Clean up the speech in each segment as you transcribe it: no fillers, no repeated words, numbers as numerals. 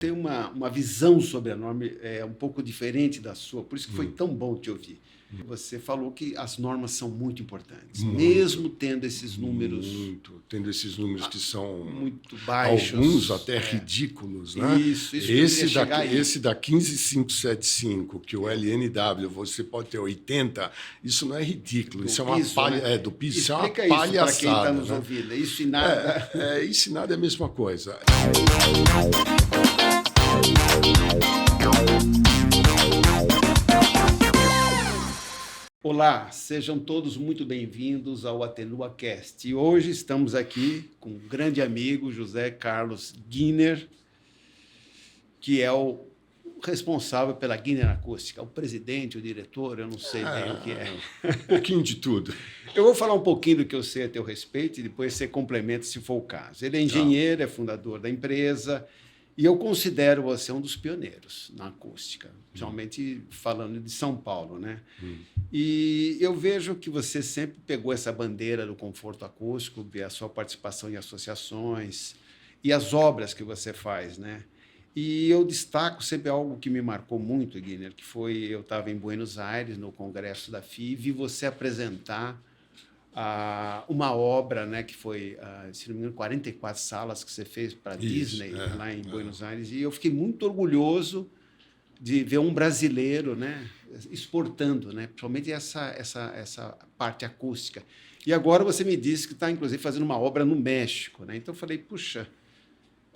tem uma visão sobre a norma um pouco diferente da sua, por isso que foi tão bom te ouvir. Você falou que as normas são muito importantes, mesmo tendo esses números... Tendo esses números que são... muito baixos. Alguns até ridículos, né? Isso esse da 15575, que o LNW você pode ter 80, isso não é ridículo, isso é uma palha... Né? do piso, isso é uma palhaçada. Para quem está nos né? ouvindo, isso e nada... isso e nada é a mesma coisa. Olá, sejam todos muito bem-vindos ao AtenuaCast. E hoje estamos aqui com um grande amigo, José Carlos Giner, que é o responsável pela Giner Acústica, o presidente, o diretor, eu não sei bem o que é. Um pouquinho de tudo. Eu vou falar um pouquinho do que eu sei a teu respeito e depois você complementa se for o caso. Ele é engenheiro, é fundador da empresa e eu considero você um dos pioneiros na acústica, principalmente falando de São Paulo, né? E eu vejo que você sempre pegou essa bandeira do conforto acústico, vê a sua participação em associações e as obras que você faz, né? E eu destaco sempre algo que me marcou muito, Giner, que foi, eu estava em Buenos Aires, no congresso da FII, vi você apresentar uma obra, né, que foi, se não me engano, 44 salas que você fez para a Disney, lá em Buenos Aires, e eu fiquei muito orgulhoso de ver um brasileiro, né, exportando, né, principalmente essa parte acústica. E agora você me disse que está, inclusive, fazendo uma obra no México, né? Então eu falei, puxa,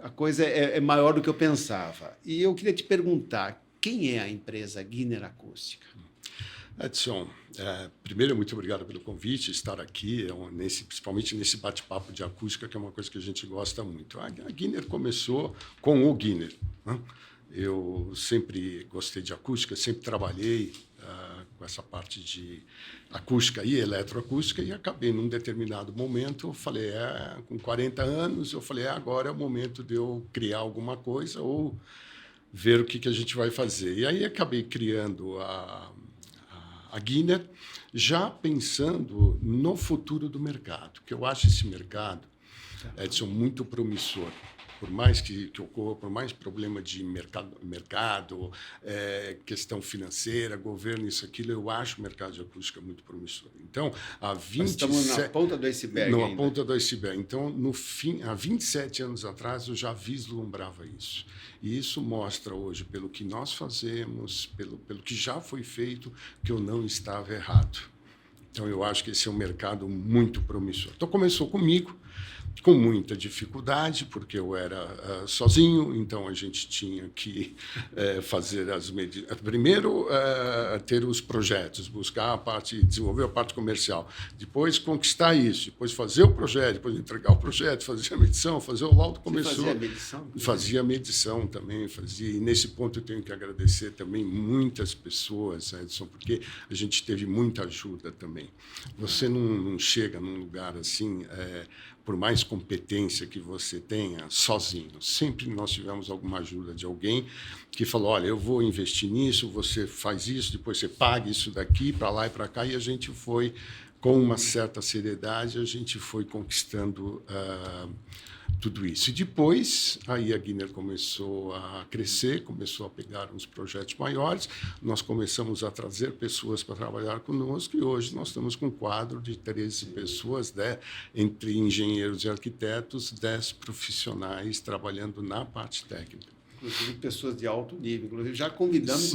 a coisa é maior do que eu pensava. E eu queria te perguntar, quem é a empresa Giner Acústica? Edson, primeiro, muito obrigado pelo convite, estar aqui, principalmente nesse bate-papo de acústica, que é uma coisa que a gente gosta muito. A Giner começou com o Giner, né? Eu sempre gostei de acústica, sempre trabalhei com essa parte de acústica e eletroacústica e acabei, num determinado momento, eu falei, com 40 anos, eu falei, agora é o momento de eu criar alguma coisa ou ver o que a gente vai fazer. E aí acabei criando a Giner, já pensando no futuro do mercado, que eu acho esse mercado, Edson, muito promissor. Por mais que ocorra, por mais problema de mercado, questão financeira, governo, isso, aquilo, eu acho o mercado de acústica muito promissor. Então, estamos na ponta do iceberg. Na ponta do iceberg. Então, há 27 anos atrás, eu já vislumbrava isso. E isso mostra hoje, pelo que nós fazemos, pelo que já foi feito, que eu não estava errado. Então, eu acho que esse é um mercado muito promissor. Então, começou comigo, com muita dificuldade, porque eu era sozinho, então a gente tinha que fazer as medidas. Primeiro, ter os projetos, buscar desenvolver a parte comercial, depois conquistar isso, depois fazer o projeto, depois entregar o projeto, fazer a medição, fazer o laudo. Começou. Você fazia a medição? Fazia a medição também, e nesse ponto eu tenho que agradecer também muitas pessoas, Edson, porque a gente teve muita ajuda também. Você não chega num lugar assim, por mais competência que você tenha, sozinho. Sempre nós tivemos alguma ajuda de alguém que falou, olha, eu vou investir nisso, você faz isso, depois você paga isso daqui, para lá e para cá, e a gente foi, com uma certa seriedade, a gente foi conquistando tudo isso. E depois, aí a Giner começou a crescer, começou a pegar uns projetos maiores, nós começamos a trazer pessoas para trabalhar conosco e hoje nós estamos com um quadro de 13 pessoas, entre engenheiros e arquitetos, 10 profissionais trabalhando na parte técnica. Inclusive pessoas de alto nível. Inclusive, já convidamos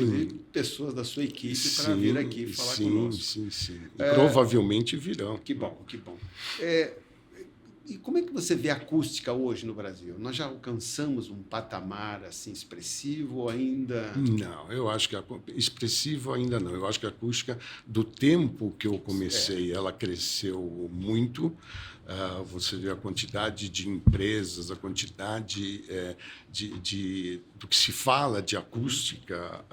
pessoas da sua equipe para vir aqui falar conosco. Sim. Provavelmente virão. Que bom, que bom. E como é que você vê a acústica hoje no Brasil? Nós já alcançamos um patamar assim expressivo ou ainda... Não, eu acho que expressivo ainda não. Eu acho que a acústica, do tempo que eu comecei, ela cresceu muito. Você vê a quantidade de empresas, a quantidade do que se fala de acústica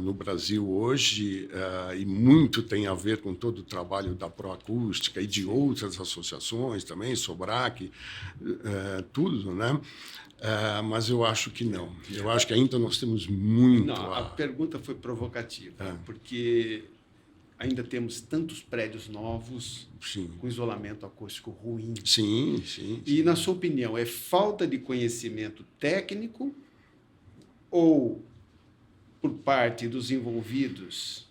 no Brasil hoje, e muito tem a ver com todo o trabalho da Proacústica e de outras associações também, Sobrac, tudo, né? Mas eu acho que não. Eu acho que ainda nós temos muito... Não, a pergunta foi provocativa, porque ainda temos tantos prédios novos Sim. com isolamento acústico ruim. Sim, sim. E, na sua opinião, é falta de conhecimento técnico ou, por parte dos envolvidos,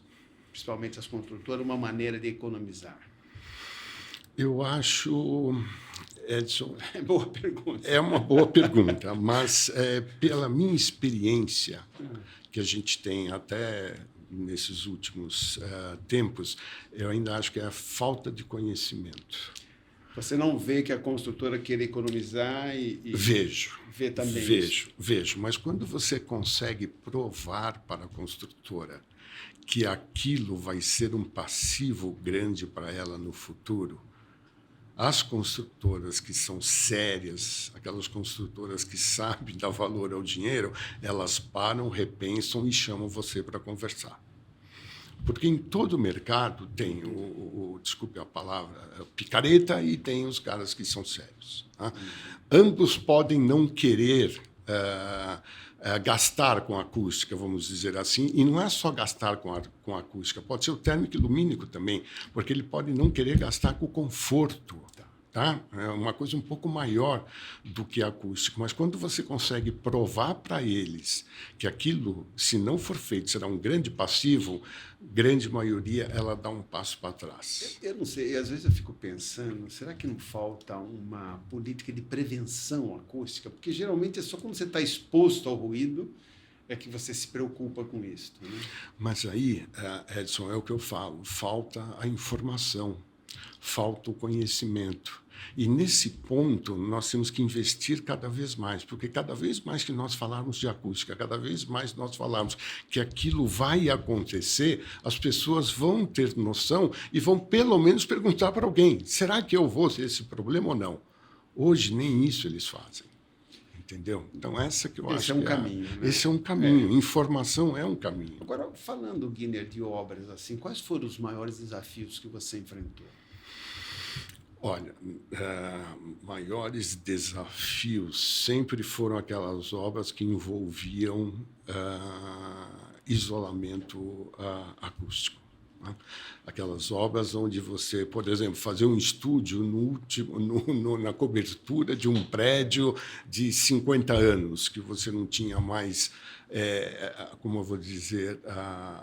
principalmente as construtoras, uma maneira de economizar? Eu acho, Edson, Boa pergunta. é uma boa pergunta, mas pela minha experiência que a gente tem até nesses últimos tempos, eu ainda acho que é a falta de conhecimento. Você não vê que a construtora queira economizar e Vejo. vê também isso? Vejo. Mas quando você consegue provar para a construtora que aquilo vai ser um passivo grande para ela no futuro, as construtoras que são sérias, aquelas construtoras que sabem dar valor ao dinheiro, elas param, repensam e chamam você para conversar. Porque em todo o mercado tem desculpe a palavra, picareta e tem os caras que são sérios. Tá? Ambos podem não querer gastar com acústica, vamos dizer assim, e não é só gastar com acústica, pode ser o térmico e lumínico também, porque ele pode não querer gastar com o conforto. Tá? É uma coisa um pouco maior do que acústico, mas quando você consegue provar para eles que aquilo, se não for feito, será um grande passivo, grande maioria ela dá um passo para trás. Eu não sei, às vezes eu fico pensando, será que não falta uma política de prevenção acústica? Porque geralmente é só quando você está exposto ao ruído é que você se preocupa com isso. Né? Mas aí, Edson, é o que eu falo, falta a informação, falta o conhecimento. E, nesse ponto, nós temos que investir cada vez mais, porque cada vez mais que nós falarmos de acústica, cada vez mais nós falarmos que aquilo vai acontecer, as pessoas vão ter noção e vão, pelo menos, perguntar para alguém, será que eu vou ter esse problema ou não? Hoje, nem isso eles fazem. Entendeu? Então, essa que eu acho Esse é um caminho. Né? Esse é um caminho. Informação é um caminho. Agora, falando, Guiner, de obras, assim, quais foram os maiores desafios que você enfrentou? Olha, maiores desafios sempre foram aquelas obras que envolviam isolamento acústico. Né? Aquelas obras onde você, por exemplo, fazer um estúdio na cobertura de um prédio de 50 anos, que você não tinha mais, como eu vou dizer,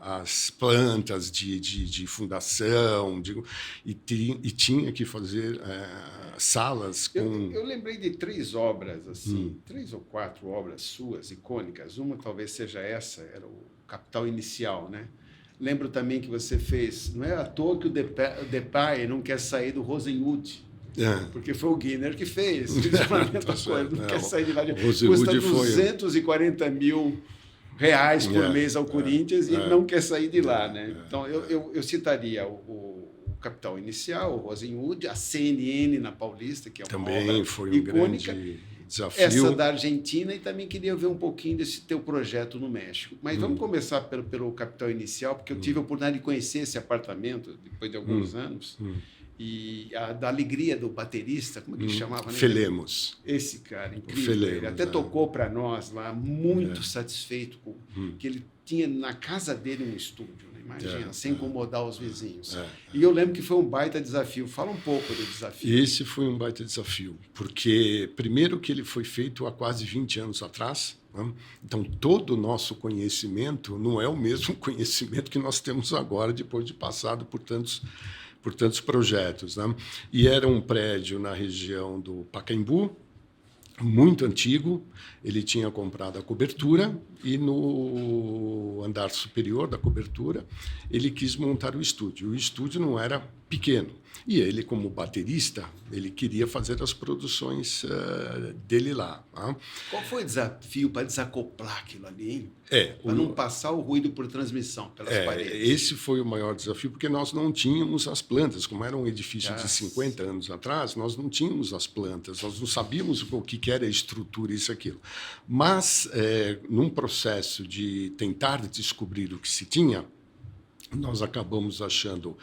as plantas de fundação, e tinha que fazer salas com... Eu lembrei de 3 obras, assim, 3 ou 4 obras suas, icônicas. Uma talvez seja essa, era o Capital Inicial, né? Lembro também que você fez... Não é à toa que o Depay não quer sair do Rosenwood, porque foi o Guiner que fez. Não quer sair de lá. Custa 240 mil reais por mês ao Corinthians e não quer sair de lá. Né? Então, eu citaria o Capital Inicial, o Rosenwood, a CNN na Paulista, que é uma também obra foi um icônica. Grande desafio. Essa da Argentina, e também queria ver um pouquinho desse teu projeto no México. Mas vamos começar pelo Capital Inicial, porque eu tive a oportunidade de conhecer esse apartamento depois de alguns anos. E da alegria do baterista, como é que chamava? Né? Felemos. Esse cara, incrível. Felemos, ele até tocou para nós lá, muito satisfeito com que ele tinha na casa dele um estúdio. Imagina, sem incomodar os vizinhos. E eu lembro que foi um baita desafio. Fala um pouco do desafio. Esse foi um baita desafio, porque, primeiro, que ele foi feito há quase 20 anos atrás. Né? Então, todo o nosso conhecimento não é o mesmo conhecimento que nós temos agora, depois de passado por tantos projetos. Né? E era um prédio na região do Pacaembu, muito antigo. Ele tinha comprado a cobertura e no andar superior da cobertura ele quis montar o estúdio. O estúdio não era pequeno e ele, como baterista, ele queria fazer as produções dele lá. Tá? Qual foi o desafio para desacoplar aquilo ali, hein? Para não passar o ruído por transmissão pelas paredes. Esse foi o maior desafio, porque nós não tínhamos as plantas. Como era um edifício de 50 anos atrás, nós não tínhamos as plantas, nós não sabíamos o que era a estrutura, isso e aquilo. Mas, num processo de tentar descobrir o que se tinha, nós acabamos achando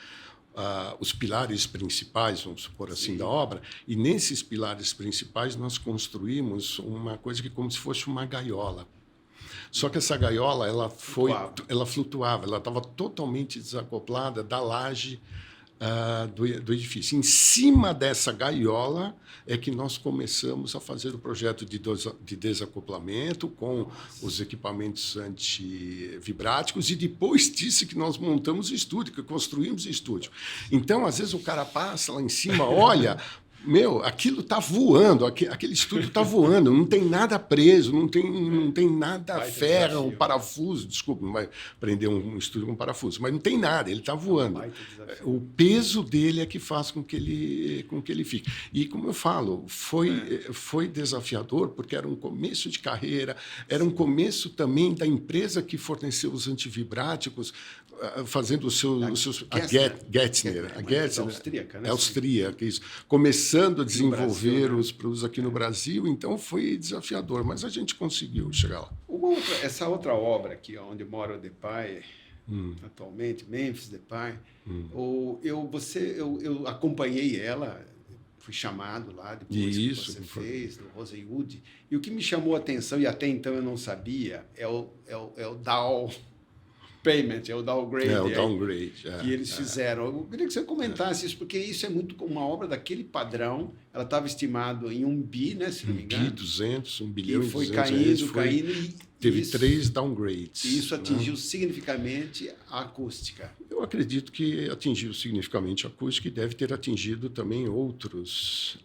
os pilares principais, vamos supor assim, da obra, e nesses pilares principais nós construímos uma coisa que como se fosse uma gaiola. Só que essa gaiola Flutuava. ela flutuava, ela estava totalmente desacoplada da laje do edifício. Em cima dessa gaiola é que nós começamos a fazer o projeto de desacoplamento com os equipamentos antivibráticos e depois disso que nós montamos o estúdio, que construímos o estúdio. Então, às vezes, o cara passa lá em cima, olha... Meu, aquilo está voando, aquele estúdio está voando, não tem nada preso, não tem nada ferro, um parafuso, desculpa, não vai prender um estúdio com parafuso, mas não tem nada, ele está voando. O peso dele é que faz com que ele fique. E, como eu falo, foi desafiador, porque era um começo de carreira, era um começo também da empresa que forneceu os antivibráticos, fazendo os seus... A Getzner, austríaca, né? É austríaca, isso. Começando a desenvolver Brasil, os produtos aqui no Brasil, então foi desafiador, mas a gente conseguiu chegar lá. Essa outra obra aqui, onde mora o Depay, atualmente, Memphis Depay, eu acompanhei ela, fui chamado lá depois que você fez, no Rosewood, e o que me chamou a atenção, e até então eu não sabia, é o Dow Payment, é o downgrade, o downgrade que eles fizeram. Eu queria que você comentasse isso, porque isso é muito uma obra daquele padrão. Ela estava estimada em 1 bi, né, se não me engano. 1 bilhão e 200. E foi caindo. Teve 3 downgrades. E isso atingiu significativamente a acústica. Eu acredito que atingiu significativamente a acústica e deve ter atingido também outras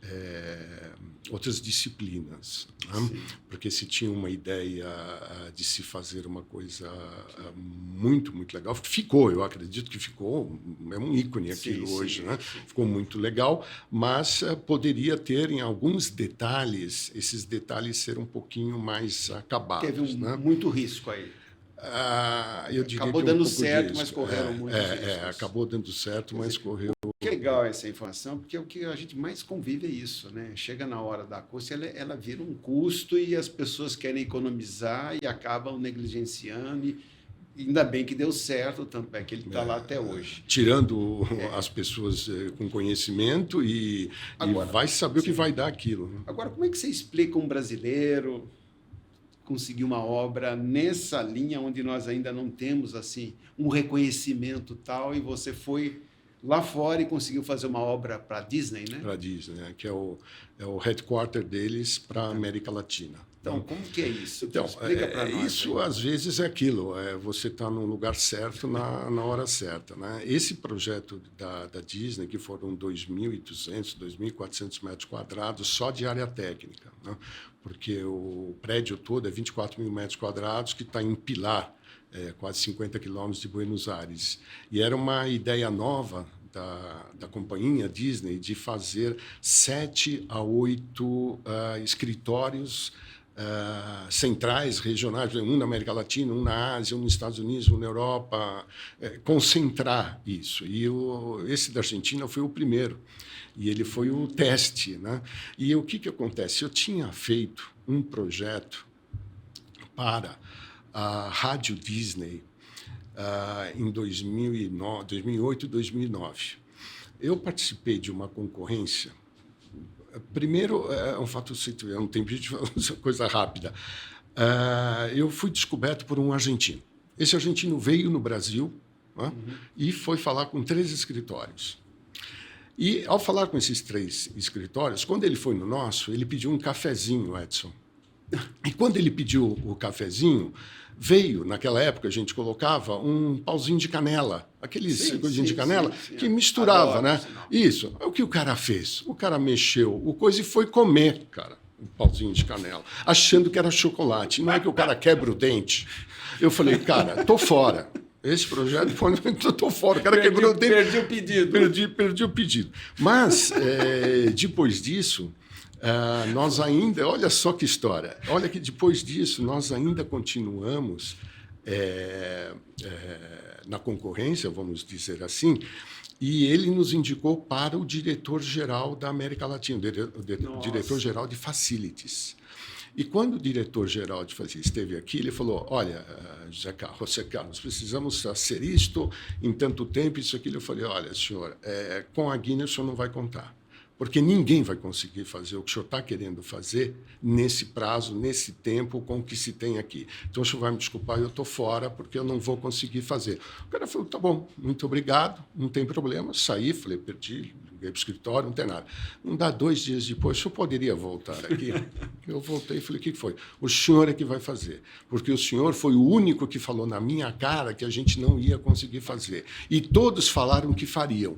disciplinas. Né? Porque se tinha uma ideia de se fazer uma coisa muito, muito legal, eu acredito que ficou, é um ícone aquilo hoje, né? Ficou muito legal, mas poderia ter em alguns detalhes, esses detalhes ser um pouquinho mais acabados. Teve muito risco aí. Eu diria acabou que dando pouco certo, disso. mas correram muito riscos. Acabou dando certo, mas correu. Que legal essa informação, porque o que a gente mais convive é isso, né? Chega na hora da acústica, ela vira um custo e as pessoas querem economizar e acabam negligenciando. E ainda bem que deu certo, tanto é que ele está lá até hoje. Tirando as pessoas com conhecimento e vai saber o que vai dar aquilo. Né? Agora, como é que você explica um brasileiro conseguir uma obra nessa linha onde nós ainda não temos assim um reconhecimento tal, e você foi lá fora e conseguiu fazer uma obra para a Disney, né? Para a Disney, né? Que é o headquarter deles para a América Latina. Então, como que é isso? Então, explica para nós. Isso às vezes é aquilo, você está no lugar certo na hora certa. Né? Esse projeto da Disney, que foram 2.200, 2.400 metros quadrados só de área técnica, né? Porque o prédio todo é 24 mil metros quadrados, que está em Pilar, quase 50 quilômetros de Buenos Aires. E era uma ideia nova da companhia Disney de fazer 7 a 8 escritórios centrais, regionais, um na América Latina, um na Ásia, um nos Estados Unidos, um na Europa, concentrar isso. E esse da Argentina foi o primeiro. E ele foi o teste. Né? E o que acontece? Eu tinha feito um projeto para a Rádio Disney em 2008 e 2009. Eu participei de uma concorrência. Primeiro, é um fato, eu não tenho vídeo, coisa rápida. Eu fui descoberto por um argentino. Esse argentino veio no Brasil, né, e foi falar com 3 escritórios. E, ao falar com esses 3 escritórios, quando ele foi no nosso, ele pediu um cafezinho, Edson. E quando ele pediu o cafezinho, veio, naquela época, a gente colocava um pauzinho de canela, aqueles coisinhos de canela, que misturava, adoro, né? Isso. O que o cara fez? O cara mexeu o coisa e foi comer, cara, o pauzinho de canela, achando que era chocolate. Não é que o cara quebra o dente. Eu falei, cara, tô fora. Esse projeto, estou fora. O cara quebrou o dente. Perdi o pedido. Perdi o pedido. Mas, depois disso... nós ainda, olha só que história, olha que depois disso nós ainda continuamos na concorrência, vamos dizer assim, e ele nos indicou para o diretor-geral da América Latina, o diretor-geral de Facilities. E quando o diretor-geral de Facilities esteve aqui, ele falou, olha, José Carlos, precisamos fazer isto em tanto tempo, isso, aquilo. Eu falei, olha, senhor, com a Guinness o senhor não vai contar. porque ninguém vai conseguir fazer o que o senhor está querendo fazer nesse prazo, nesse tempo, com o que se tem aqui. Então, o senhor vai me desculpar, eu estou fora, porque eu não vou conseguir fazer. O cara falou, tá bom, muito obrigado, não tem problema. Saí, falei, perdi, liguei para o escritório, não tem nada. Não dá 2 dias depois, o senhor poderia voltar aqui? Eu voltei e falei, o que foi? O senhor é que vai fazer, porque o senhor foi o único que falou na minha cara que a gente não ia conseguir fazer. E todos falaram que fariam.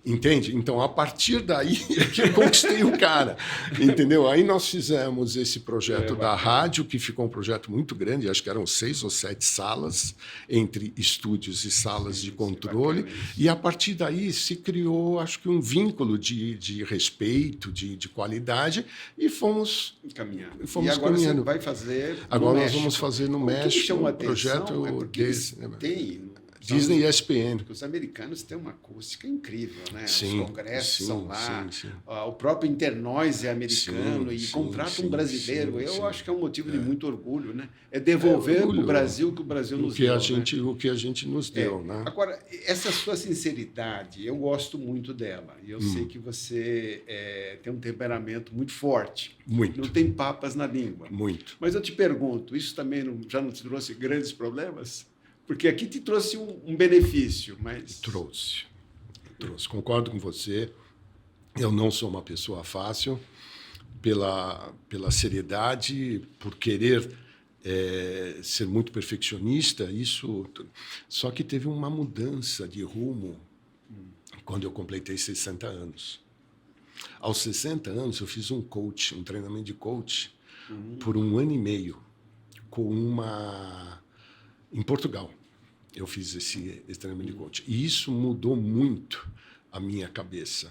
Entende? Então, a partir daí é que eu conquistei o cara, entendeu? Aí nós fizemos esse projeto da rádio, que ficou um projeto muito grande, acho que eram 6 ou 7 salas, entre estúdios e salas de controle, e a partir daí se criou, acho que um vínculo de respeito, de qualidade, e fomos caminhando. E agora você vai fazer agora no nós México. vamos fazer no México um projeto desse, tem... Disney e ESPN. Porque os americanos têm uma acústica incrível, né? Sim, os congressos são lá, sim. O próprio Internoise é americano e contrata um brasileiro. Eu acho que é um motivo de muito orgulho, né? É devolver para o Brasil o que o Brasil nos deu. O que a gente nos deu, né? Agora, essa sua sinceridade, eu gosto muito dela. E eu sei que você tem um temperamento muito forte. Muito. Não tem papas na língua. Muito. Mas eu te pergunto, isso também já não te trouxe grandes problemas? Porque aqui te trouxe um benefício, mas... Trouxe. Concordo com você. Eu não sou uma pessoa fácil. Pela seriedade, por querer ser muito perfeccionista, isso... Só que teve uma mudança de rumo quando eu completei 60 anos. Aos 60 anos, eu fiz um treinamento de coach, por 1 ano e meio, em Portugal. Eu fiz esse treinamento de coach. E isso mudou muito a minha cabeça.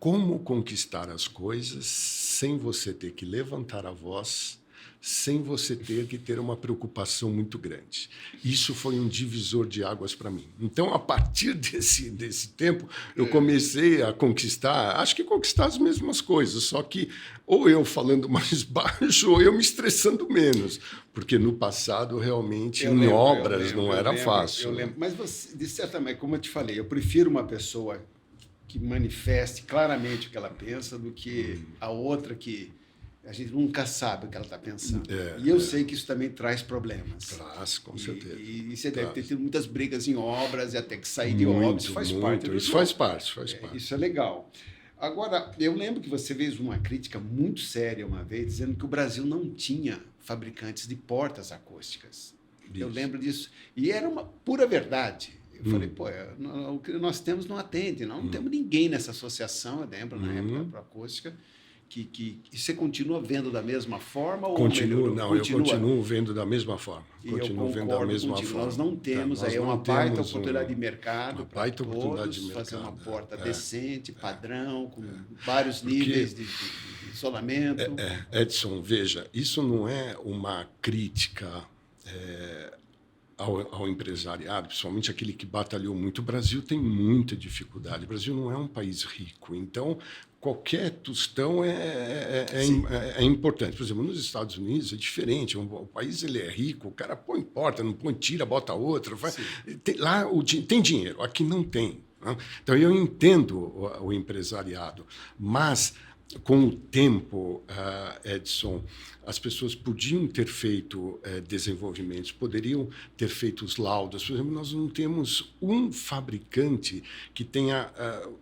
Como conquistar as coisas sem você ter que levantar a voz, sem você ter que ter uma preocupação muito grande. Isso foi um divisor de águas para mim. Então, a partir desse tempo, eu comecei a conquistar as mesmas coisas, só que ou eu falando mais baixo ou eu me estressando menos, porque no passado, realmente, obras não era fácil. Mas, você, de certa maneira, como eu te falei, eu prefiro uma pessoa que manifeste claramente o que ela pensa do que a outra que... A gente nunca sabe o que ela está pensando. E eu sei que isso também traz problemas. Traz, com certeza. E você deve ter tido muitas brigas em obras e até que sair de obras. Isso faz parte. Isso faz parte. Isso é legal. Agora, eu lembro que você fez uma crítica muito séria uma vez, dizendo que o Brasil não tinha fabricantes de portas acústicas. Isso. Eu lembro disso. E era uma pura verdade. Eu falei, o que nós temos não atende. Não temos ninguém nessa associação, eu lembro, na época, para acústica. Que você continua vendo da mesma forma? Eu continuo vendo da mesma forma. Nós não temos uma baita oportunidade de mercado para todos, fazer uma porta decente, padrão, com vários níveis de isolamento. Edson, veja, isso não é uma crítica ao empresariado, principalmente aquele que batalhou muito. O Brasil tem muita dificuldade. O Brasil não é um país rico, então qualquer tostão é importante. Por exemplo, nos Estados Unidos é diferente. O país ele é rico, o cara põe porta, não põe, tira, bota outra. Lá tem dinheiro, aqui não tem. Né? Então, eu entendo o empresariado, mas com o tempo, Edson, as pessoas podiam ter feito desenvolvimentos, poderiam ter feito os laudos. Por exemplo, nós não temos um fabricante que tenha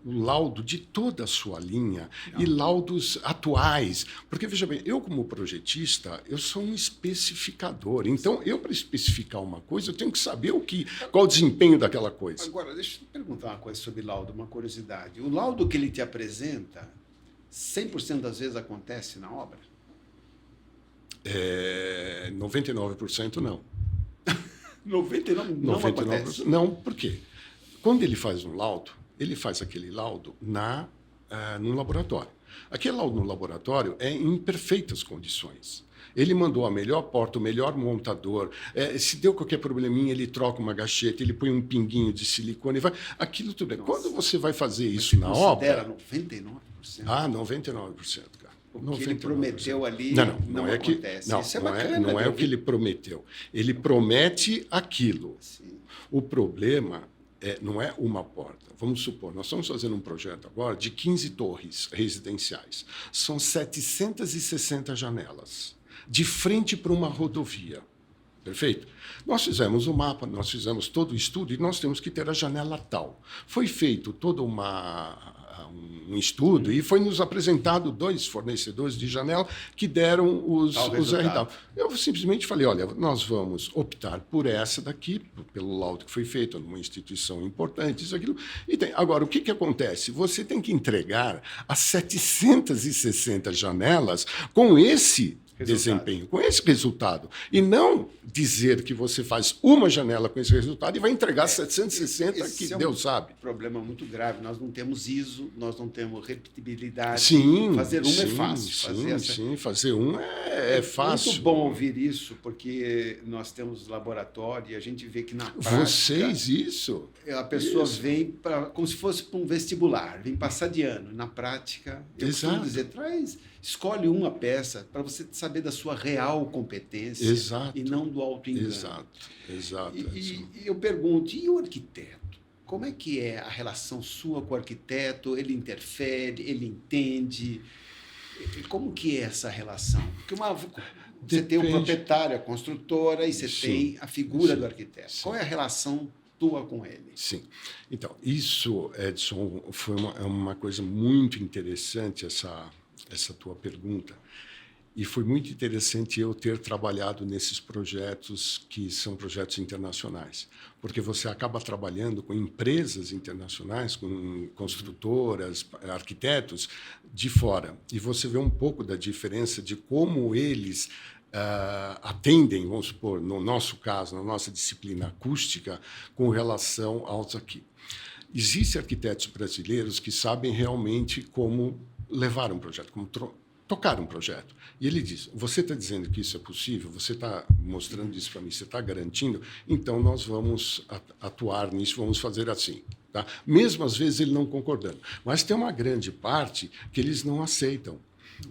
o laudo de toda a sua linha e laudos atuais. Porque, veja bem, eu como projetista, eu sou um especificador. Então, eu para especificar uma coisa, eu tenho que saber qual o desempenho daquela coisa. Agora, deixa eu te perguntar uma coisa sobre laudo, uma curiosidade. O laudo que ele te apresenta, 100% das vezes acontece na obra? 99% não. 99% não acontece? Não, por quê? Quando ele faz um laudo, ele faz aquele laudo no laboratório. Aquele laudo no laboratório é em perfeitas condições. Ele mandou a melhor porta, o melhor montador. Se deu qualquer probleminha, ele troca uma gacheta, ele põe um pinguinho de silicone. Aquilo tudo bem. Quando você vai fazer isso na obra... 99%? 99%, cara. O que ele prometeu ali não acontece. Isso é bacana. Não é o que ele prometeu. Ele promete aquilo. Sim. O problema não é uma porta. Vamos supor, nós estamos fazendo um projeto agora de 15 torres residenciais. São 760 janelas, de frente para uma rodovia. Perfeito? Nós fizemos o mapa, nós fizemos todo o estudo e nós temos que ter a janela tal. Foi feito todo um estudo e foi nos apresentado 2 fornecedores de janela que deram os resultados. Eu simplesmente falei, olha, nós vamos optar por essa daqui, pelo laudo que foi feito numa instituição importante, isso, aquilo. Agora, o que acontece? Você tem que entregar as 760 janelas com esse desempenho, com esse resultado. E não dizer que você faz uma janela com esse resultado e vai entregar 760 que Deus sabe. É um problema muito grave. Nós não temos ISO, nós não temos repetibilidade. Fazer um é fácil. Fazer um é fácil. Muito bom ouvir isso, porque nós temos laboratório e a gente vê que na prática... Vocês, isso. A pessoa vem como se fosse para um vestibular, vem passar de ano. Na prática, eu costumo dizer, escolhe uma peça para você saber da sua real competência e não do auto-engano. Exato. E eu pergunto, e o arquiteto? Como é que é a relação sua com o arquiteto? Ele interfere, ele entende? Como que é essa relação? Porque você tem o proprietário, a construtora, e você tem a figura do arquiteto. Qual é a relação tua com ele? Sim. Então, isso, Edson, foi uma coisa muito interessante, essa tua pergunta. E foi muito interessante eu ter trabalhado nesses projetos que são projetos internacionais, porque você acaba trabalhando com empresas internacionais, com construtoras, arquitetos de fora, e você vê um pouco da diferença de como eles atendem, vamos supor, no nosso caso, na nossa disciplina acústica, com relação aos aqui. Existem arquitetos brasileiros que sabem realmente como levar um projeto, como tocar um projeto. E ele diz, você está dizendo que isso é possível, você está mostrando isso para mim, você está garantindo, então nós vamos atuar nisso, vamos fazer assim. Tá? Mesmo às vezes ele não concordando. Mas tem uma grande parte que eles não aceitam,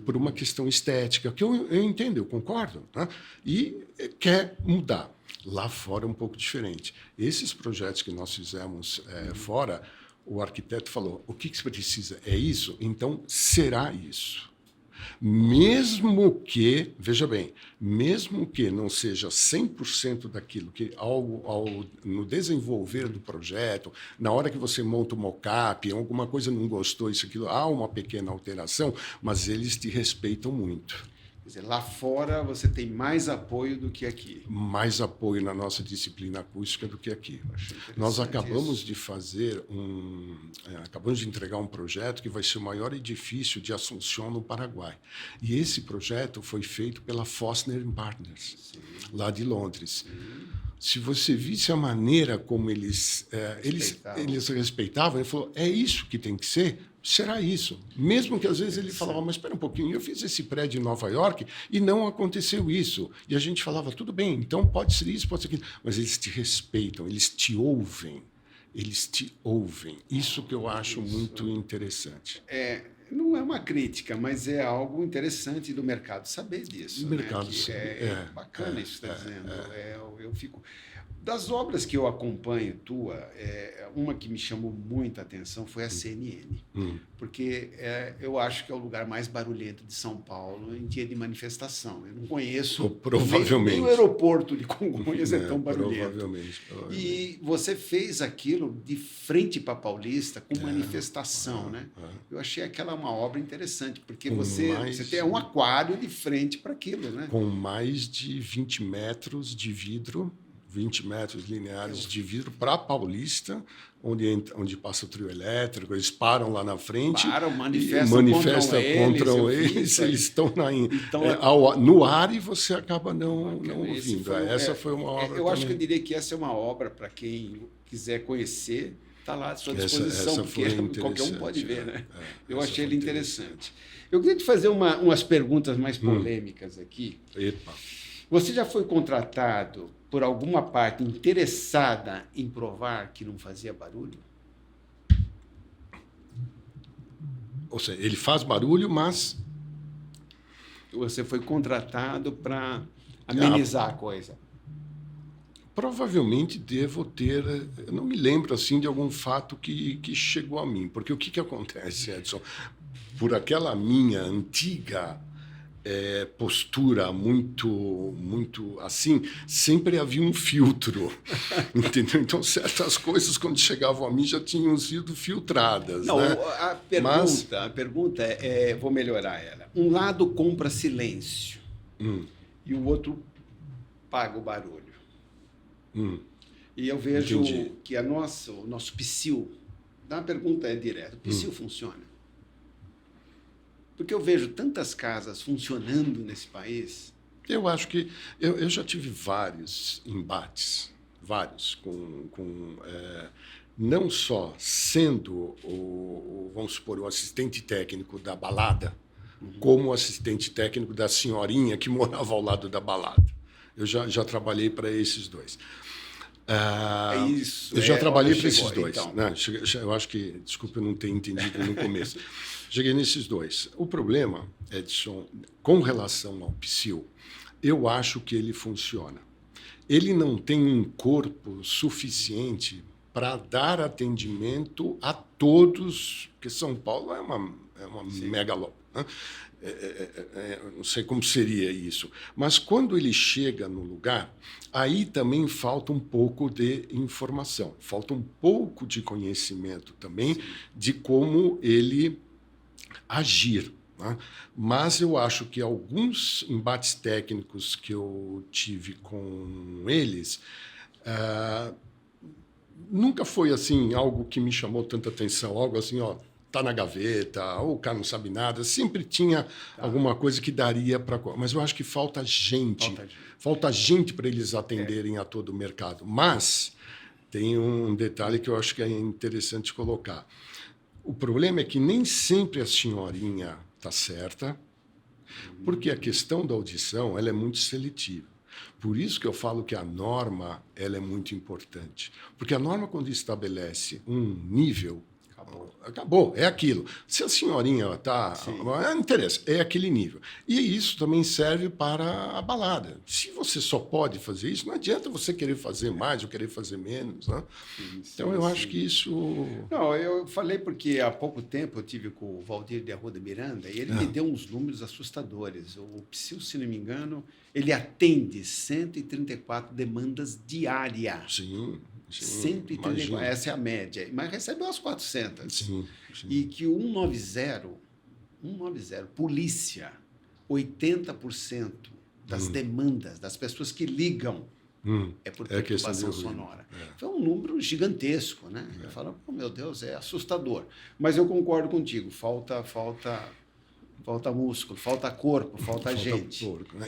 por uma questão estética, que eu entendo, eu concordo, né? E quer mudar. Lá fora é um pouco diferente. Esses projetos que nós fizemos fora, o arquiteto falou, o que você precisa é isso, então será isso. Mesmo que, veja bem, mesmo que não seja 100% daquilo que no desenvolver do projeto, na hora que você monta o mock-up, alguma coisa não gostou, isso, aquilo, há uma pequena alteração, mas eles te respeitam muito. Quer dizer, lá fora você tem mais apoio do que aqui. Mais apoio na nossa disciplina acústica do que aqui. Nós acabamos de fazer acabamos de entregar um projeto que vai ser o maior edifício de Assunção no Paraguai. E esse projeto foi feito pela Fosner Partners, lá de Londres. Se você visse a maneira como eles respeitavam, ele falou, é isso que tem que ser? Será isso. Mesmo que às vezes ele falava, mas espera um pouquinho, eu fiz esse prédio em Nova York e não aconteceu isso. E a gente falava, tudo bem, então pode ser isso, pode ser aquilo. Mas eles te respeitam, eles te ouvem. Eles te ouvem. Isso que eu acho muito interessante. Não é uma crítica, mas é algo interessante do mercado saber disso. O mercado é bacana isso que você está dizendo. Eu fico... Das obras que eu acompanho tua, uma que me chamou muita atenção foi a CNN, porque eu acho que é o lugar mais barulhento de São Paulo em dia de manifestação. Eu não conheço... Provavelmente. Nem o aeroporto de Congonhas é tão barulhento. Provavelmente. E você fez aquilo de frente para a Paulista, com manifestação, né? Eu achei aquela uma obra interessante, porque você tem um aquário de frente para aquilo, né? Com mais de 20 metros de vidro, 20 metros lineares de vidro para a Paulista, onde passa o trio elétrico, eles param lá na frente, manifestam contra eles, eles estão no ar e você acaba não ouvindo. Essa foi uma obra eu acho que eu diria que essa é uma obra para quem quiser conhecer, está lá à sua disposição, porque qualquer um pode ver, né? Eu achei ele interessante. Eu queria te fazer umas perguntas mais polêmicas aqui. Epa. Você já foi contratado por alguma parte interessada em provar que não fazia barulho? Ou seja, ele faz barulho, mas... Você foi contratado para amenizar a coisa. Provavelmente devo ter... Eu não me lembro assim de algum fato que chegou a mim. Porque o que acontece, Edson? Por aquela minha antiga postura muito assim, sempre havia um filtro, entendeu? Então, certas coisas, quando chegavam a mim, já tinham sido filtradas. Não, né? a pergunta vou melhorar ela. Um lado compra silêncio e o outro paga o barulho. E eu vejo que o nosso psil, a pergunta é direta, o psil funciona? Porque eu vejo tantas casas funcionando nesse país. Eu acho que... Eu já tive vários embates, não só sendo, vamos supor, o assistente técnico da balada, como o assistente técnico da senhorinha que morava ao lado da balada. Eu já trabalhei para esses dois. Isso. Eu já trabalhei para esses dois. Então. Né? Eu acho que... Desculpa eu não ter entendido no começo. Cheguei nesses dois. O problema, Edson, com relação ao psil, eu acho que ele funciona. Ele não tem um corpo suficiente para dar atendimento a todos, porque São Paulo é uma megalópole. Né? Não sei como seria isso. Mas quando ele chega no lugar, aí também falta um pouco de informação, falta um pouco de conhecimento também de como ele agir. Né? Mas eu acho que alguns embates técnicos que eu tive com eles nunca foi assim algo que me chamou tanta atenção, algo assim, tá na gaveta, ou o cara não sabe nada, sempre tinha alguma coisa que daria para... Mas eu acho que falta gente para eles atenderem a todo o mercado. Mas tem um detalhe que eu acho que é interessante colocar. O problema é que nem sempre a senhorinha está certa, porque a questão da audição ela é muito seletiva. Por isso que eu falo que a norma ela é muito importante. Porque a norma, quando estabelece um nível, acabou, é aquilo. Se a senhorinha está... Não interessa, é aquele nível. E isso também serve para a balada. Se você só pode fazer isso, não adianta você querer fazer mais ou querer fazer menos. Né? Então, eu acho que isso... Não, eu falei porque há pouco tempo eu tive com o Valdir de Arruda Miranda e ele me deu uns números assustadores. O psil, se não me engano, ele atende 134 demandas diárias. Sim. 134, essa é a média, mas recebe umas 400. Sim. E que o 190, polícia, 80% das demandas das pessoas que ligam é por perturbação sonora. Foi um número gigantesco, né? Eu falo, meu Deus, é assustador. Mas eu concordo contigo, falta músculo, falta corpo, falta gente. Porco, né?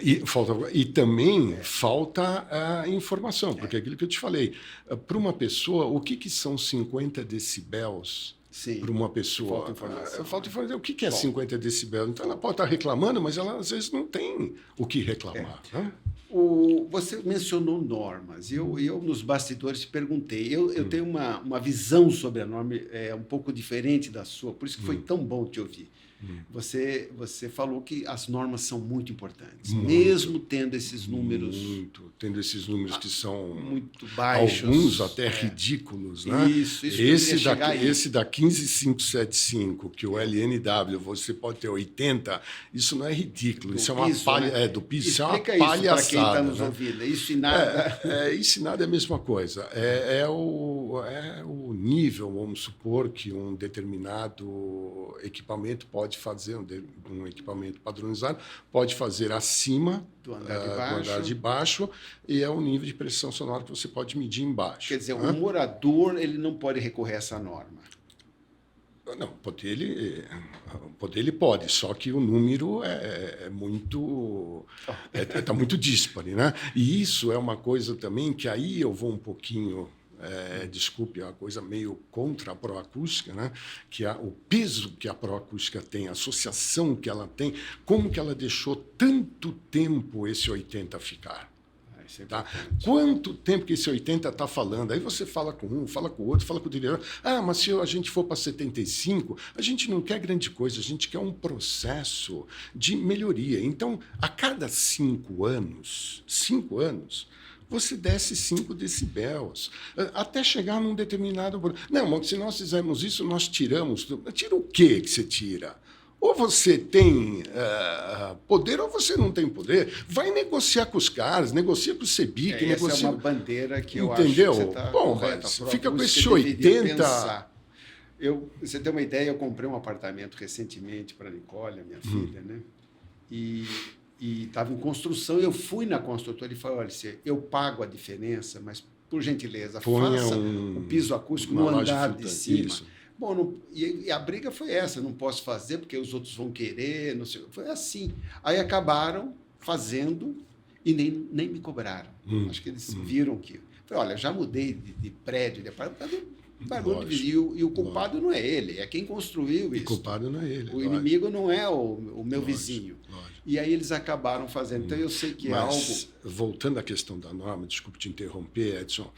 E também falta a informação, porque é aquilo que eu te falei. Para uma pessoa, o que são 50 decibéis para uma pessoa? Falta informação. O que é 50 decibéis? Então, ela pode estar reclamando, mas ela, às vezes, não tem o que reclamar. Né? Você mencionou normas. Eu nos bastidores, perguntei. Eu tenho uma visão sobre a norma um pouco diferente da sua, por isso que foi tão bom te ouvir. Você falou que as normas são muito importantes, mesmo tendo esses números... Tendo esses números que são... Muito baixos. Alguns até ridículos. Né? Isso esse da 15575, que o LNW, você pode ter 80, isso não é ridículo. Isso é uma palha... Né? Do piso, isso é uma palhaçada. Para quem está nos ouvindo. Isso e nada... Isso e nada é a mesma coisa. É o nível, vamos supor, que um determinado equipamento pode fazer, um equipamento padronizado, pode fazer acima do andar de baixo, e é o nível de pressão sonora que você pode medir embaixo. Quer dizer, o morador ele não pode recorrer a essa norma. Não, poder ele pode, só que o número está muito díspare, né? E isso é uma coisa também que aí eu vou um pouquinho... desculpe, é uma coisa meio contra a proacústica, né? Que o peso que a proacústica tem, a associação que ela tem, como que ela deixou tanto tempo esse 80 ficar. Tá? Quanto tempo que esse 80 está falando? Aí você fala com um, fala com o outro, fala com o diretor. Mas se a gente for para 75, a gente não quer grande coisa, a gente quer um processo de melhoria. Então, a cada 5 anos, você desce 5 decibéis, até chegar num determinado... Não, mas se nós fizermos isso, nós tiramos... Tira o quê que você tira? Ou você tem poder ou você não tem poder. Vai negociar com os caras, negocia com o CEBIC. Essa é uma bandeira que eu entendeu? acho que você está Bom, correta. fica com esse 80... Você tem uma ideia, eu comprei um apartamento recentemente para a Nicole, a minha filha, né? E estava em construção, eu fui na construtora e falei, olha, eu pago a diferença, mas, por gentileza, faça o piso acústico no andar de cima. Isso. Bom, e a briga foi essa, não posso fazer porque os outros vão querer, não sei, foi assim. Aí acabaram fazendo e nem me cobraram. Acho que eles viram que... Falei, olha, já mudei de prédio, de apartamento, barulho, e o culpado não é ele, é quem construiu isso. O culpado não é ele. O inimigo não é o meu vizinho. E aí eles acabaram fazendo. Então eu sei que é algo... Voltando à questão da norma, desculpe te interromper, Edson,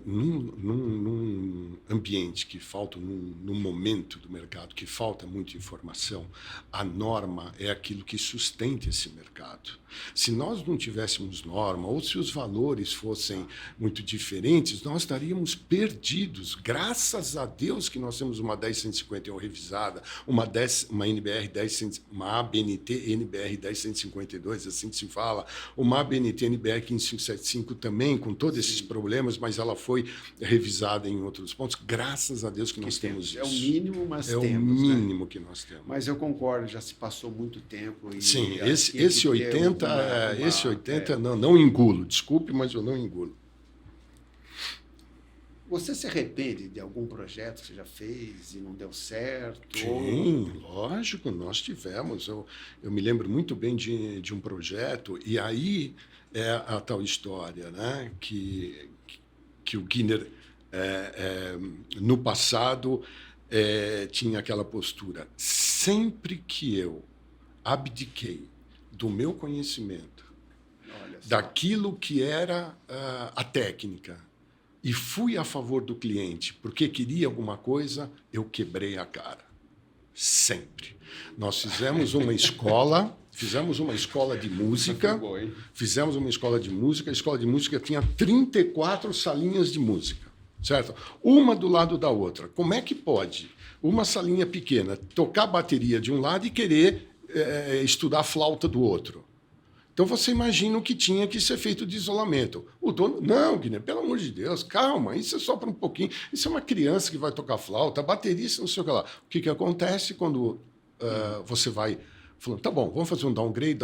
num ambiente que falta, num momento do mercado que falta muita informação, a norma é aquilo que sustenta esse mercado. Se nós não tivéssemos norma, ou se os valores fossem muito diferentes, nós estaríamos perdidos. Graças a Deus que nós temos uma 10151 revisada, uma NBR 10, uma ABNT NBR 10152, assim que se fala, uma ABNT NBR 15575 também, com todos esses problemas, mas ela foi revisada em outros pontos. Graças a Deus que nós temos isso. É o mínimo, mas temos. É o mínimo, né, que nós temos. Mas eu concordo, já se passou muito tempo. Sim, esse 80, não engulo. Desculpe, mas eu não engulo. Você se arrepende de algum projeto que você já fez e não deu certo? Sim, lógico, nós tivemos. Eu me lembro muito bem de um projeto, e aí é a tal história, né, que o Giner, no passado, tinha aquela postura. Sempre que eu abdiquei do meu conhecimento, daquilo que era a técnica, e fui a favor do cliente porque queria alguma coisa, eu quebrei a cara. Sempre. Nós fizemos uma escola... Fizemos uma escola de música, a escola de música tinha 34 salinhas de música, certo? Uma do lado da outra. Como é que pode uma salinha pequena tocar bateria de um lado e querer estudar flauta do outro? Então você imagina o que tinha que ser feito de isolamento. O dono, não, Guilherme, pelo amor de Deus, calma, isso é só para um pouquinho, isso é uma criança que vai tocar flauta, baterista, não sei o que lá. O que acontece quando você vai... Falando, tá bom, vamos fazer um downgrade,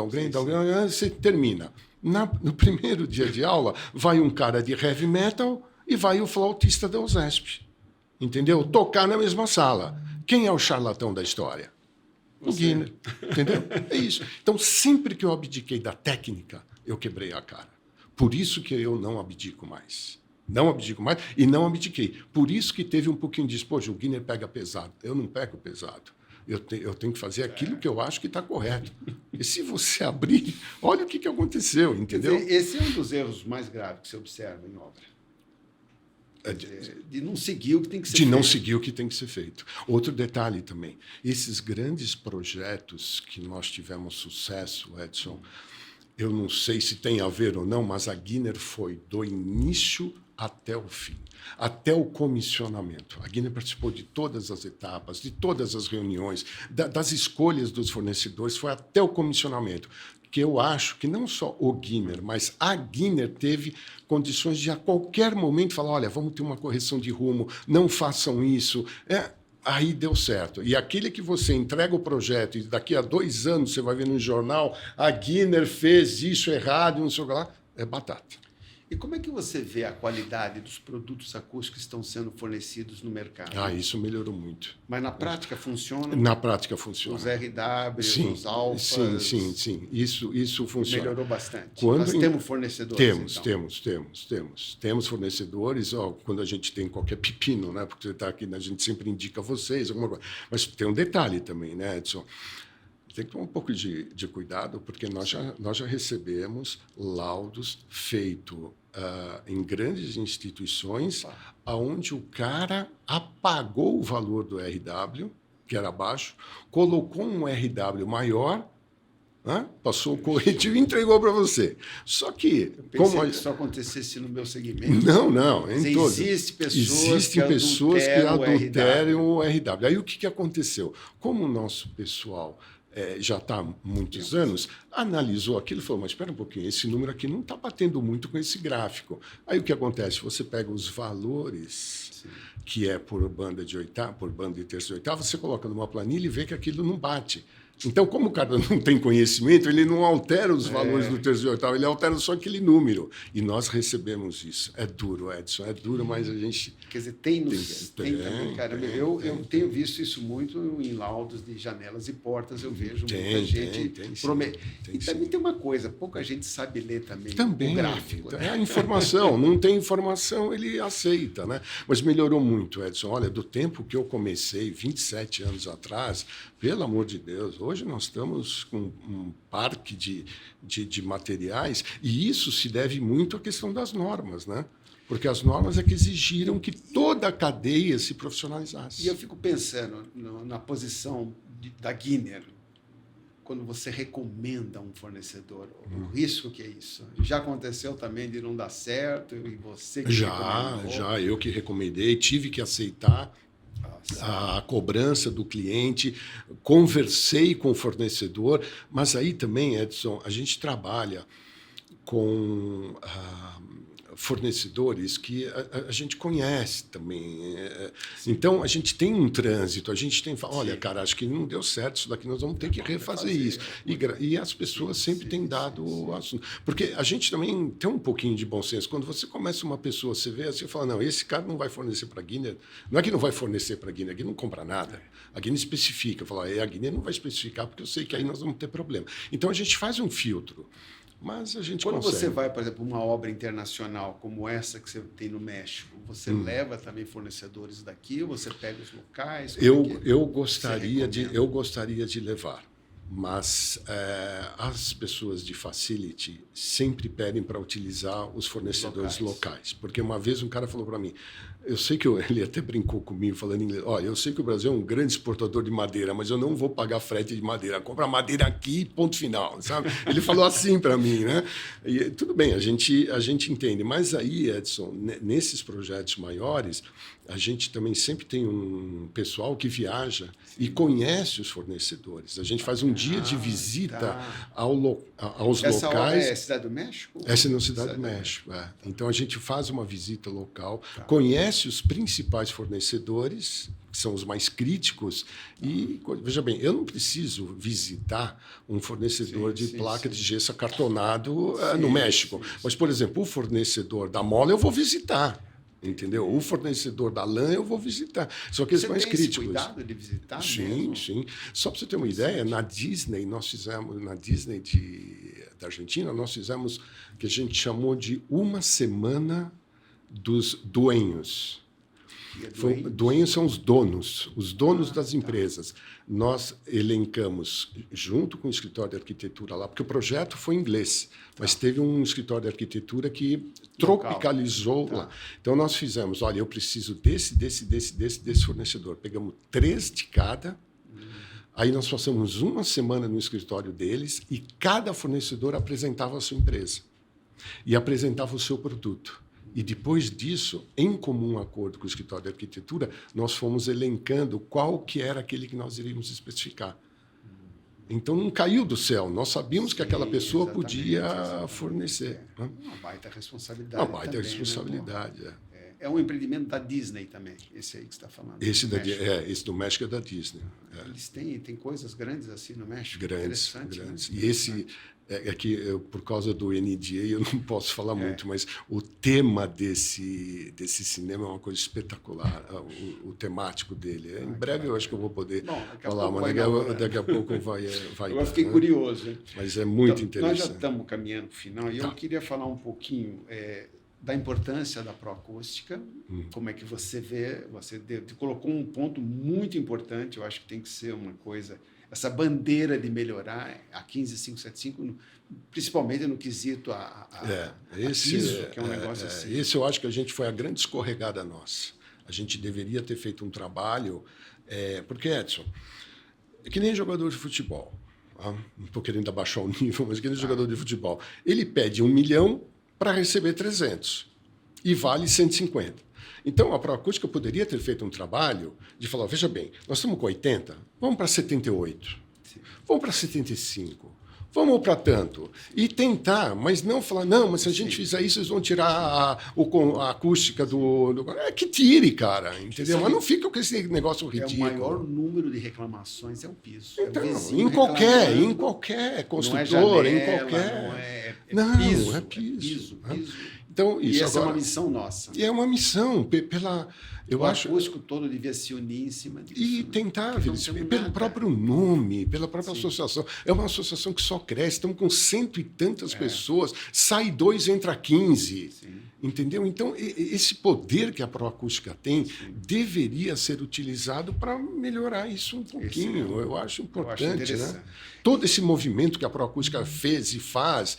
você termina. No primeiro dia de aula, vai um cara de heavy metal e vai o flautista da USESP. Entendeu? Tocar na mesma sala. Quem é o charlatão da história? O Giner. Entendeu? É isso. Então, sempre que eu abdiquei da técnica, eu quebrei a cara. Por isso que eu não abdico mais. Não abdico mais e não abdiquei. Por isso que teve um pouquinho disso. Poxa, o Giner pega pesado. Eu não pego pesado. Eu tenho que fazer aquilo que eu acho que está correto. E se você abrir, olha o que aconteceu, entendeu? Esse é um dos erros mais graves que você observa em obra. De não seguir o que tem que ser feito. De não seguir o que tem que ser feito. Outro detalhe também. Esses grandes projetos que nós tivemos sucesso, Edson, eu não sei se tem a ver ou não, mas a Giner foi do início até o fim, até o comissionamento. A Giner participou de todas as etapas, de todas as reuniões, das escolhas dos fornecedores, foi até o comissionamento. Que eu acho que não só o Giner, mas a Giner teve condições de, a qualquer momento, falar, olha, vamos ter uma correção de rumo, não façam isso. Aí deu certo. E aquele que você entrega o projeto e daqui a 2 anos você vai ver no jornal, a Giner fez isso errado, não sei o que lá, é batata. E como é que você vê a qualidade dos produtos acústicos que estão sendo fornecidos no mercado? Isso melhorou muito. Mas na prática funciona? Na prática funciona. Os RW, os alfas... Sim. Isso funciona. Melhorou bastante. Nós temos fornecedores, Temos fornecedores. Quando a gente tem qualquer pepino, né? Porque você está aqui, a gente sempre indica vocês, alguma coisa. Mas tem um detalhe também, né, Edson? Tem que tomar um pouco de cuidado, porque nós já recebemos laudos feitos em grandes instituições, onde o cara apagou o valor do RW, que era baixo, colocou um RW maior Passou o corretivo e entregou para você. Só que... Pensei que isso acontecesse no meu segmento. Não, em todos. Existem pessoas que adulteram o RW. Aí o que aconteceu? Como o nosso pessoal já está há muitos anos, analisou aquilo e falou, mas espera um pouquinho, esse número aqui não está batendo muito com esse gráfico. Aí o que acontece? Você pega os valores, que é por banda de oitava, por banda de terça e oitava, você coloca numa planilha e vê que aquilo não bate. Então, como o cara não tem conhecimento, ele não altera os valores do terço e oitavo, ele altera só aquele número. E nós recebemos isso. É duro, Edson, é duro, mas a gente... Quer dizer, tem também, cara. Eu tenho visto isso muito em laudos de janelas e portas, eu vejo muita gente... E também tem uma coisa, pouca gente sabe ler também o gráfico. É a informação, não tem informação, ele aceita, né? Mas melhorou muito, Edson. Olha, do tempo que eu comecei, 27 anos atrás, pelo amor de Deus, hoje nós estamos com um parque de materiais e isso se deve muito à questão das normas, né? Porque as normas é que exigiram que toda a cadeia se profissionalizasse. E eu fico pensando na posição da Guinness, quando você recomenda um fornecedor, o risco que é isso. Já aconteceu também de não dar certo e você que recomendou? Já, eu que recomendei, tive que aceitar a cobrança do cliente, conversei com o fornecedor, mas aí também, Edson, a gente trabalha com fornecedores que a gente conhece também. Então, a gente tem um trânsito, a gente tem... Olha, cara, acho que não deu certo isso daqui, nós vamos ter que refazer isso. E as pessoas sempre têm dado o assunto. Porque a gente também tem um pouquinho de bom senso. Quando você começa uma pessoa, você vê assim, fala, não, esse cara não vai fornecer para a Guinness. Não é que não vai fornecer para a Guinness não compra nada. A Guinness especifica. Fala, a Guinness não vai especificar, porque eu sei que aí nós vamos ter problema. Então, a gente faz um filtro. Mas a gente Quando consegue. você vai, por exemplo, uma obra internacional como essa que você tem no México, você leva também fornecedores daqui ou você pega os locais? Eu gostaria de levar, mas as pessoas de facility sempre pedem para utilizar os fornecedores locais. Porque uma vez um cara falou para mim, eu sei que ele até brincou comigo falando em inglês, olha, eu sei que o Brasil é um grande exportador de madeira, mas eu não vou pagar frete de madeira, compra madeira aqui, ponto final, sabe? Ele falou assim para mim, né? E, tudo bem, a gente entende, mas aí, Edson, nesses projetos maiores, a gente também sempre tem um pessoal que viaja e conhece os fornecedores. A gente faz um dia de visita aos Essa locais. É a Cidade do México? Essa é na Cidade do México. Então, a gente faz uma visita local, conhece os principais fornecedores, que são os mais críticos, e, veja bem, eu não preciso visitar um fornecedor de placa de gesso acartonado no México. Mas, por exemplo, o fornecedor da mola eu vou visitar. Entendeu? O fornecedor da lã eu vou visitar. São aqueles mais críticos. Você tem esse cuidado de visitar mesmo? Sim. Só para você ter uma ideia, na Disney, da Argentina, nós fizemos o que a gente chamou de uma semana dos dueños. Dueños são os donos das empresas. Nós elencamos, junto com o escritório de arquitetura lá, porque o projeto foi em inglês, mas teve um escritório de arquitetura que tropicalizou lá. Então, nós fizemos, olha, eu preciso desse fornecedor. Pegamos 3 de cada, aí nós passamos uma semana no escritório deles e cada fornecedor apresentava a sua empresa e apresentava o seu produto. E depois disso, em comum acordo com o escritório de arquitetura, nós fomos elencando qual que era aquele que nós iríamos especificar. Então, não caiu do céu. Nós sabíamos que aquela pessoa podia fornecer. Né? Uma baita responsabilidade. Uma baita responsabilidade, É um empreendimento da Disney também, esse aí que você está falando. Esse do México é da Disney. Eles têm coisas grandes assim no México. Grandes. Né? E esse... por causa do NDA, eu não posso falar muito, mas o tema desse cinema é uma coisa espetacular, o temático dele. Em breve eu acho que eu vou poder falar, mas daqui a pouco vai. Eu fiquei curioso. Hein? Mas é muito interessante. Nós já estamos caminhando para o final e eu queria falar um pouquinho da importância da proacústica, como é que você vê, você colocou um ponto muito importante, eu acho que tem que ser uma coisa... Essa bandeira de melhorar a 15575, principalmente no quesito piso, que é um negócio assim. Esse eu acho que a gente foi a grande escorregada nossa. A gente deveria ter feito um trabalho... porque, Edson, é que nem jogador de futebol. não estou querendo abaixar o nível, mas aquele jogador de futebol, ele pede 1 milhão para receber 300 e vale 150. Então, a Proacústica poderia ter feito um trabalho de falar, veja bem, nós estamos com 80, vamos para 78, vamos para 75, vamos para tanto. E tentar, mas não falar, não, mas se a gente fizer isso, eles vão tirar a acústica do... É que tire, cara, entendeu? Mas não fica com esse negócio ridículo. O maior número de reclamações é o piso. Então, em qualquer construtora, em qualquer... Não, é piso. Piso. Então, isso e essa agora, é uma missão nossa. E é uma missão, eu acho... O acústico todo devia se unir em cima disso. E tentar, pelo próprio nome, pela própria associação. É uma associação que só cresce, estamos com 100 e tantas pessoas, sai 2, entra 15. Sim. Entendeu? Então, esse poder que a Proacústica tem deveria ser utilizado para melhorar isso um pouquinho. Eu acho importante, né? Todo esse movimento que a Proacústica fez e faz...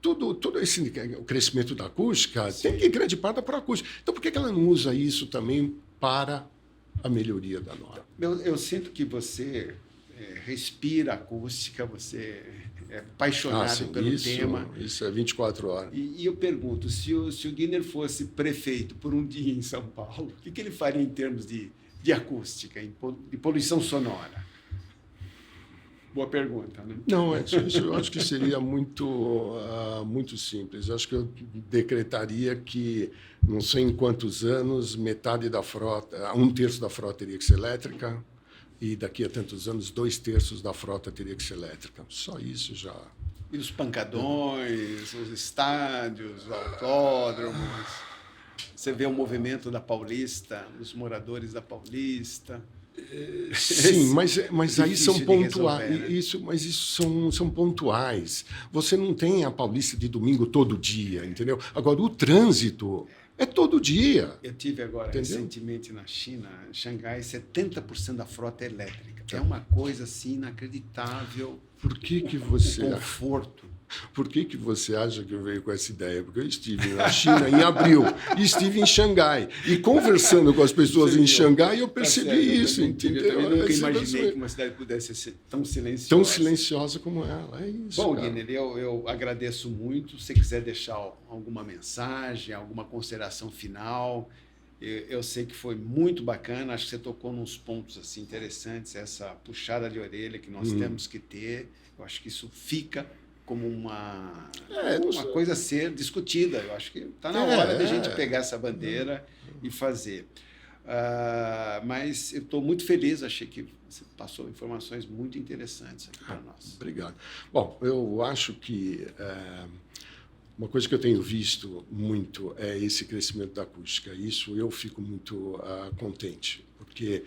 Todo esse o crescimento da acústica tem que ir grande parte da Proacústica. Então, por que ela não usa isso também para a melhoria da norma? Eu sinto que você respira acústica, você é apaixonado pelo tema. Isso é 24 horas. E eu pergunto, se o Giner fosse prefeito por um dia em São Paulo, o que ele faria em termos de acústica, de poluição sonora? Boa pergunta, né? Não, eu acho que seria muito simples. Eu acho que eu decretaria que, não sei em quantos anos, metade da frota, 1/3 da frota teria que ser elétrica, e daqui a tantos anos, 2/3 da frota teria que ser elétrica. Só isso já... E os pancadões, os estádios, os autódromos. Você vê o movimento da Paulista, os moradores da Paulista... Sim, mas aí são pontuais. Resolver, né? Mas isso são pontuais. Você não tem a Paulista de domingo todo dia, entendeu? Agora, o trânsito é todo dia. Eu tive agora, recentemente, na China, em Xangai, 70% da frota é elétrica. É uma coisa assim inacreditável. Por que você... conforto. Por que você acha que eu veio com essa ideia? Porque eu estive na China em abril e estive em Xangai. E conversando com as pessoas em Xangai, eu percebi isso, entendeu? Eu nunca imaginei que uma cidade pudesse ser tão silenciosa. Tão silenciosa como ela, é isso. Bom, Giner, eu agradeço muito. Se você quiser deixar alguma mensagem, alguma consideração final, eu sei que foi muito bacana. Acho que você tocou nos pontos assim, interessantes, essa puxada de orelha que nós temos que ter. Eu acho que isso fica... como uma coisa a ser discutida. Eu acho que está na hora da gente pegar essa bandeira e fazer. Mas eu estou muito feliz, achei que você passou informações muito interessantes aqui para nós. Obrigado. Bom, eu acho que uma coisa que eu tenho visto muito é esse crescimento da acústica. Isso eu fico muito contente, porque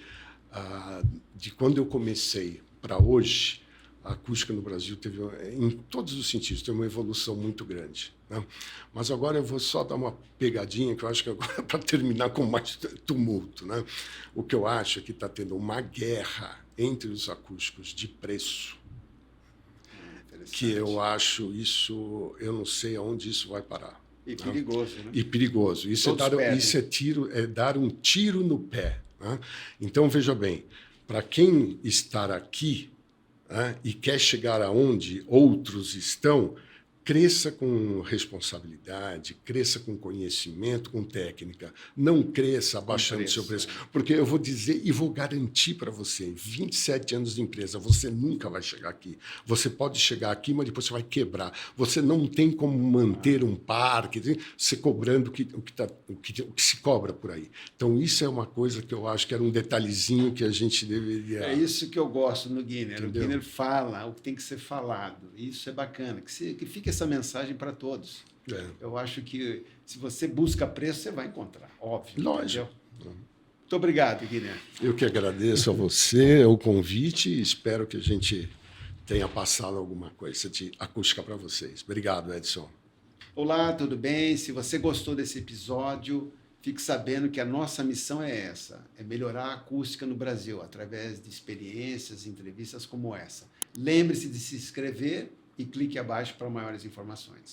de quando eu comecei para hoje, a acústica no Brasil teve, em todos os sentidos, teve uma evolução muito grande, né? Mas agora eu vou só dar uma pegadinha, que eu acho que agora para terminar com mais tumulto, né? O que eu acho é que está tendo uma guerra entre os acústicos de preço, que eu acho isso, eu não sei aonde isso vai parar. E perigoso, né? E perigoso. Isso é dar um tiro no pé, né? Então, veja bem, para quem estar aqui e quer chegar aonde outros estão, cresça com responsabilidade, cresça com conhecimento, com técnica. Não cresça abaixando o seu preço. Porque eu vou dizer e vou garantir para você, 27 anos de empresa, você nunca vai chegar aqui. Você pode chegar aqui, mas depois você vai quebrar. Você não tem como manter um parque, você cobrando o que se cobra por aí. Então, isso é uma coisa que eu acho que era um detalhezinho que a gente deveria... É isso que eu gosto no Giner. Entendeu? O Giner fala o que tem que ser falado. Isso é bacana. Que fique essa mensagem para todos. Eu acho que se você busca preço, você vai encontrar, óbvio. Lógico. Muito obrigado, Guilherme. Eu que agradeço a você o convite e espero que a gente tenha passado alguma coisa de acústica para vocês. Obrigado, Edson. Olá, tudo bem? Se você gostou desse episódio, fique sabendo que a nossa missão é essa, é melhorar a acústica no Brasil, através de experiências, entrevistas como essa. Lembre-se de se inscrever e clique abaixo para maiores informações.